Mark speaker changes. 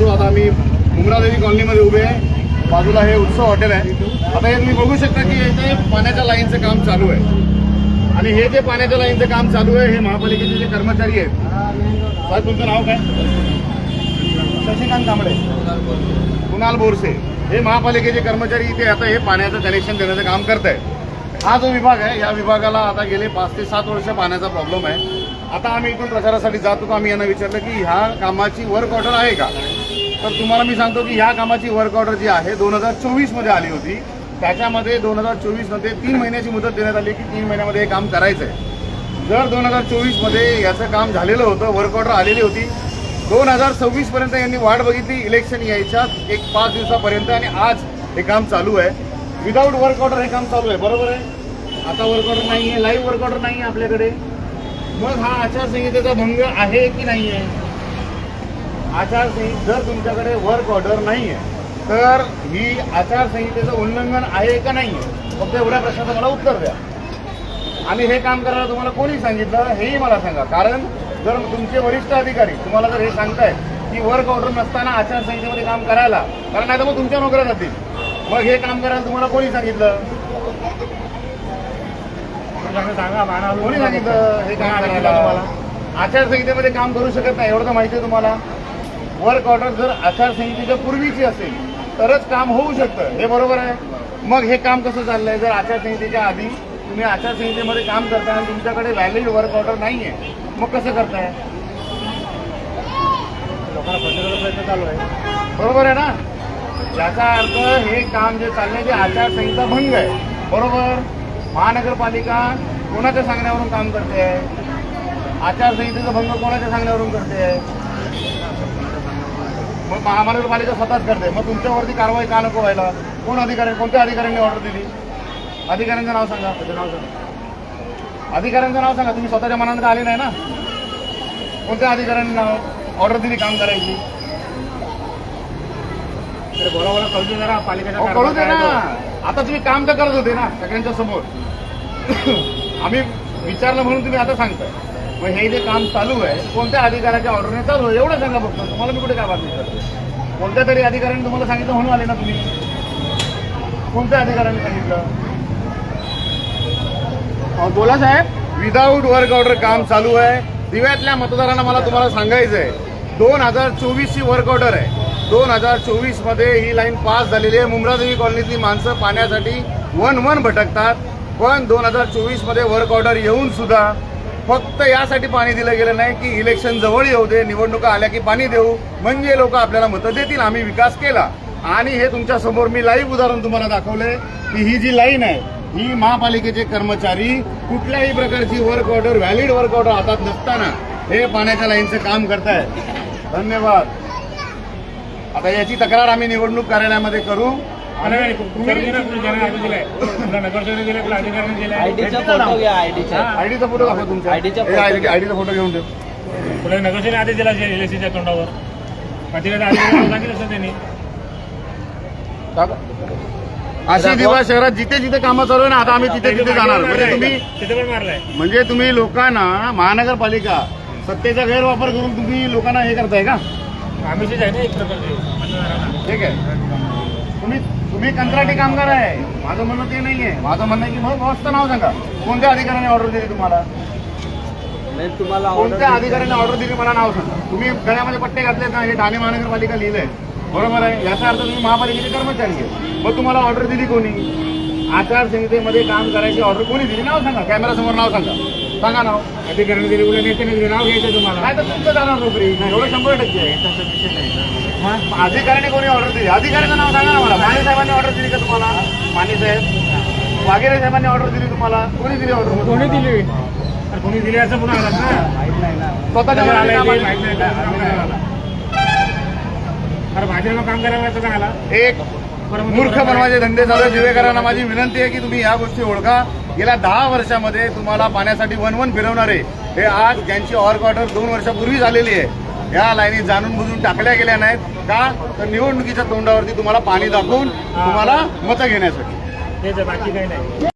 Speaker 1: असो, आता आम्ही मुंब्रादेवी कॉलनीमध्ये उभे आहे. बाजूला हे उत्सव हॉटेल आहे. आता हे तुम्ही बघू शकता की इथे पाण्याच्या लाईनचं काम चालू आहे आणि हे जे पाण्याच्या लाईनचं काम चालू आहे हे महापालिकेचे जे कर्मचारी आहेत. साहेब तुमचं नाव काय? शशिकांत कांबळे, कुणाल बोरसे, हे महापालिकेचे कर्मचारी इथे आता हे पाण्याचं कनेक्शन देण्याचं काम करत आहे. हा जो विभाग आहे या विभागाला आता गेले 5 ते 7 वर्ष पाण्याचा प्रॉब्लेम आहे. आता आम्ही इथून प्रचारासाठी जात होतो. आम्ही यांना विचारलं की ह्या कामाची वर्क ऑर्डर आहे का, तर तुम्हाला मी सांगतो की ह्या कामाची वर्क ऑर्डर जी आहे 2024 मध्ये आली होती. त्याच्यामध्ये 2024 मध्ये 3 महिन्याची मुदत देण्यात आली की 3 महिन्यामध्ये हे काम करायचं आहे. जर 2024 मध्ये याचं काम झालेलं होतं, वर्क ऑर्डर आलेली होती, 2026 पर्यंत यांनी वाट बघितली इलेक्शन यायच्या 5 दिवसापर्यंत आणि आज हे काम चालू आहे. विदाऊट वर्क ऑर्डर हे काम चालू आहे. बरोबर आहे. आता वर्क ऑर्डर नाही आहे, लाईव्ह वर्क ऑर्डर नाही आहे आपल्याकडे. मग हा आचारसंहितेचा भंग आहे की नाही आहे? आचारसंहिता जर तुमच्याकडे वर्क ऑर्डर नाही आहे तर ही आचारसंहितेचं उल्लंघन आहे का नाही आहे? फक्त एवढ्या प्रश्नाचं मला उत्तर द्या. आणि हे काम करायला तुम्हाला कोणी सांगितलं हेही मला सांगा. कारण जर तुमचे वरिष्ठ अधिकारी तुम्हाला जर हे सांगतायत की वर्क ऑर्डर नसताना आचारसंहितेमध्ये काम करायला, कारण नाही तर मग तुमच्या नोकऱ्या जातील. मग हे काम करायला तुम्हाला कोणी सांगितलं? कोणी सांगितलं हे काम करायला? तुम्हाला आचारसंहितेमध्ये काम करू शकत नाही एवढं तर माहिती आहे तुम्हाला. वर्क ऑर्डर जर आचारसंहितेच्या पूर्वीची असेल तरच काम होऊ शकतं, हे बरोबर आहे. मग हे काम कसं चाललंय? जर आचारसंहितेच्या आधी तुम्ही आचारसंहितेमध्ये काम करताय आणि तुमच्याकडे व्हॅलिड वर्क ऑर्डर नाही आहे, मग कसं करताय? लोकांना फसवण्याचा प्रयत्न चालू आहे. बरोबर आहे ना? याचा अर्थ हे काम जे चाललंय ते आचारसंहिता भंग आहे. बरोबर. महानगरपालिका कोणाच्या सांगण्यावरून काम करते आहे? आचारसंहितेचा भंग कोणाच्या सांगण्यावरून करते आहे? मग महानगरपालिका स्वतःच करते. मग तुमच्यावरती कारवाई का नको व्हायला? कोण अधिकारी, कोणत्या अधिकाऱ्यांनी ऑर्डर दिली? अधिकाऱ्यांचं नाव सांगा. त्याचं नाव सांगा. अधिकाऱ्यांचं नाव सांगा. तुम्ही स्वतःच्या मनात आले नाही ना. कोणत्या अधिकाऱ्यांनी नाव ऑर्डर दिली काम करायची? बोला कळू दे जरा. पालिकेच्या कळू दे ना. आता तुम्ही काम तर करत होते ना सगळ्यांच्या समोर. आम्ही विचारलं म्हणून तुम्ही आता सांगताय. मग हे जे काम चालू आहे कोणत्या अधिकाऱ्याच्या ऑर्डरने चालू आहे एवढं सांगा फक्त. तुम्हाला मी कुठे काय बातमी करतो? कोणत्या तरी अधिकाऱ्यांनी तुम्हाला सांगितलं म्हणून आले ना तुम्ही. कोणत्या अधिकाऱ्यांनी सांगितलं? बोला साहेब. विदाऊट वर्क ऑर्डर काम चालू आहे. दिव्यातल्या मतदारांना मला तुम्हाला सांगायचं आहे 2024 ची वर्क ऑर्डर आहे. 2024 मध्ये ही लाईन पास झालेली आहे. मुंब्रादेवी कॉलनीतली माणसं पाण्यासाठी वन भटकतात. पण 2024 मध्ये वर्क ऑर्डर येऊन सुद्धा फक्त यासाठी पाणी दिलं गेलं नाही की इलेक्शन जवळ येऊ दे, निवडणुका आल्या की पाणी देऊ, म्हणजे लोक आपल्याला मतं देतील, आम्ही विकास केला. आणि हे तुमच्या समोर मी लाईव्ह उदाहरण तुम्हाला दाखवलंय की ही जी लाईन आहे ही महापालिकेचे कर्मचारी कुठल्याही प्रकारची work order, valid work order हातात नसताना हे पाण्याच्या लाईनचं काम करतायत. धन्यवाद. आता याची तक्रार आम्ही निवडणूक कार्यालयामध्ये करू.
Speaker 2: आयडीचा
Speaker 1: फोटो दाखवा तुमचा. आयडीचा फोटो घेऊन ठेव.
Speaker 2: पुढे नगरसेवक आदेश दिला एलएसीच्या तोंडावर. त्यांनी
Speaker 1: अशी दिवा शहरात जिथे जिथे कामं चालू आहे ना, आता आम्ही तिथे तिथे जाणार. म्हणजे तुम्ही
Speaker 2: तिथे पण मारलाय.
Speaker 1: म्हणजे तुम्ही लोकांना, महानगरपालिका सत्तेचा गैरवापर करून तुम्ही लोकांना हे करताय का?
Speaker 2: आम्हीच आहे ना एक प्रकारचे. ठीक आहे.
Speaker 1: तुम्ही कंत्राटी कामगार आहे. माझं म्हणणं ते नाहीये. माझं म्हणणं आहे की मग बॉसचं नाव सांगा. कोणत्या अधिकाऱ्याने ऑर्डर दिली तुम्हाला? कोणत्या अधिकाऱ्याने ऑर्डर दिली मला नाव सांगा. तुम्ही गळ्यामध्ये पट्टे घातलेत ना, हे ठाणे महानगरपालिका लिहिलंय. बरोबर आहे. याचा अर्थ तुम्ही महापालिकेचे कर्मचारी आहे. मग तुम्हाला ऑर्डर दिली कोणी? आचारसंहितेमध्ये काम करायची ऑर्डर कोणी दिली? नाव सांगा. कॅमेरासमोर नाव सांगा. सांगा नाव.
Speaker 2: अधिकाऱ्यांनी दिली, उलट नेत्याने दिली. नाव घ्यायचं तुम्हाला.
Speaker 1: काय तर तुमचं जाणार नोकरी. एवढं 100% आहे. अधिकाऱ्याने कोणी ऑर्डर दिली? अधिकाऱ्याचं नाव सांगा ना मला. माने साहेबांनी ऑर्डर दिली का तुम्हाला? माने साहेब, वाघेरे साहेबांनी ऑर्डर दिली तुम्हाला? कोणी दिली ऑर्डर?
Speaker 2: कोणी दिली? कोणी दिली असं पुन्हा आलात ना.
Speaker 1: स्वतःच्या
Speaker 2: अरे भाजपला काम करायला असं सांगायला.
Speaker 1: एक मूर्ख बनवायचे धंदे चालू. दिवेकरांना माझी विनंती आहे की तुम्ही या गोष्टी ओळखा. गेल्या 10 वर्षामध्ये तुम्हाला पाण्यासाठी वन फिरवणारे हे आज ज्यांची वर्क ऑर्डर 2 वर्षापूर्वी झालेली आहे या लाईनी जाणून बुजून टाकल्या गेल्या नाहीत का? तर निवडणुकीच्या तोंडावरती तुम्हाला पाणी दाखवून तुम्हाला मतं घेण्यासाठी.
Speaker 2: बाकी काही नाही.